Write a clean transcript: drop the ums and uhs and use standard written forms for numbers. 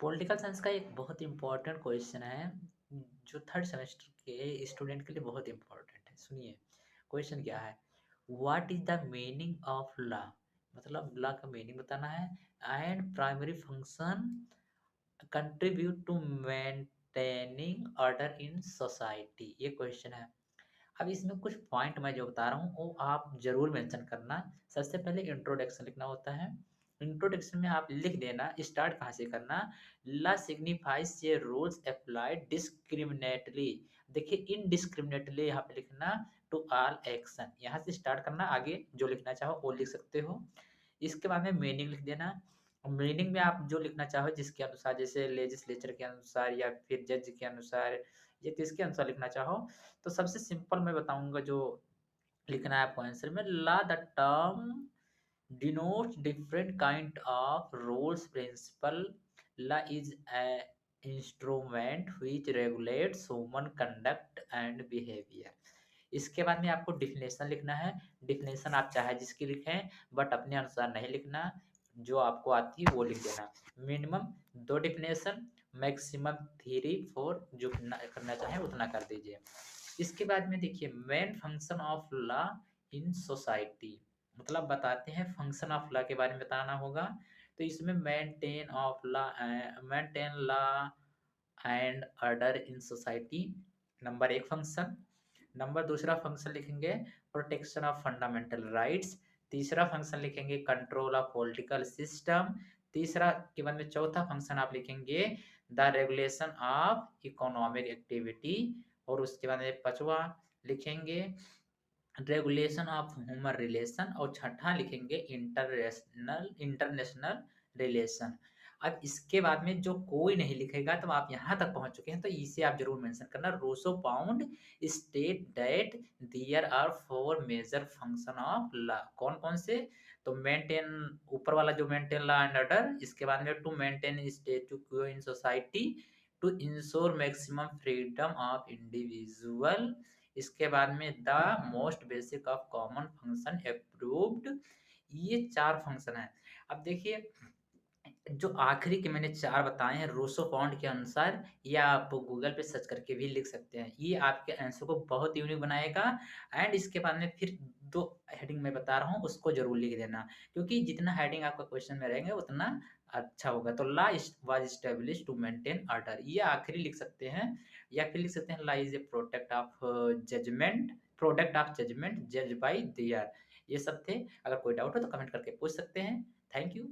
Political science का एक बहुत इम्पोर्टेंट क्वेश्चन है, जो थर्ड सेमेस्टर के स्टूडेंट के लिए बहुत इम्पोर्टेंट है। सुनिए, क्वेश्चन क्या है? What is the meaning of law? मतलब लॉ का मीनिंग बताना है। And primary function contribute to maintaining order in society, ये क्वेश्चन है। अब इसमें कुछ पॉइंट मैं जो बता रहा हूँ वो आप ज़रूर मेंशन करना। सबसे पहले इंट्रोडक्शन लिखना होता है। इंट्रोडक्शन में आप लिख देना, स्टार्ट कहाँ से करना। ला सिग्निफाइज ये रूल्स अप्लाइड डिस्क्रिमिनेटली। देखिए इनडिस्क्रिमिनेटली यहाँ पे लिखना टू ऑल एक्शन, यहाँ से स्टार्ट करना। आगे जो लिखना चाहो वो लिख सकते हो। इसके बाद में मीनिंग लिख देना। मीनिंग में आप जो लिखना चाहो जिसके अनुसार, जैसे लेजिस्लेचर के अनुसार या फिर जज के अनुसार या किसके अनुसार लिखना चाहो। तो सबसे सिंपल मैं बताऊँगा जो लिखना है आपको आंसर में। Law the term denotes different kind of rules principle. Law is a instrument which regulates human conduct and behaviour. इसके बाद में आपको डिफिनेशन लिखना है। डिफिनेशन आप चाहे जिसकी लिखें, बट अपने अनुसार नहीं लिखना, जो आपको आती है वो लिख देना। मिनिमम 2 डिफिनेशन, मैक्सिमम 3-4, जो करना चाहें उतना कर दीजिए। इसके बाद में देखिए main function of law in society, मतलब बताते हैं फंक्शन ऑफ लॉ के बारे में बताना होगा। तो इसमें maintain law and order in society, number 1 function. Number दूसरा फंक्शन लिखेंगे प्रोटेक्शन ऑफ फंडामेंटल राइट्स। तीसरा फंक्शन लिखेंगे कंट्रोल ऑफ पॉलिटिकल सिस्टम। तीसरा के बाद में चौथा फंक्शन आप लिखेंगे the regulation of economic activity. और उसके बाद में पांचवा लिखेंगे रेगुलेशन ऑफ ह्यूमन रिलेशन। और छठा लिखेंगे इंटरनेशनल इंटरनेशनल रिलेशन। अब इसके बाद में जो कोई नहीं लिखेगा, तो आप यहाँ तक पहुँच चुके हैं, तो इसे आप ज़रूर मेंशन करना। Roscoe Pound state that there are 4 major function of law. कौन-कौन से? तो मेंटेन, ऊपर वाला जो मेंटेन लॉ एंड ऑर्डर, इसके बाद में to maintain status quo in society, to insure maximum freedom of individual. इसके बाद में the most basic of common function approved. ये 4 फंक्शन हैं। अब देखिए जो आखिरी के मैंने 4 बताए हैं रूसो पाउंड के अनुसार, या आप गूगल पे सर्च करके भी लिख सकते हैं। ये आपके आंसर को बहुत यूनिक बनाएगा। एंड इसके बाद में फिर 2 हेडिंग मैं बता रहा हूँ, उसको ज़रूर लिख देना, क्योंकि जितना हेडिंग आपका क्वेश्चन में रहेंगे उतना अच्छा होगा। तो law was established to maintain order, ये आखिरी लिख सकते हैं। या फिर लिख सकते हैं law is a product of judgement जज बाय देयर। ये सब थे। अगर कोई डाउट हो तो कमेंट करके पूछ सकते हैं। Thank you.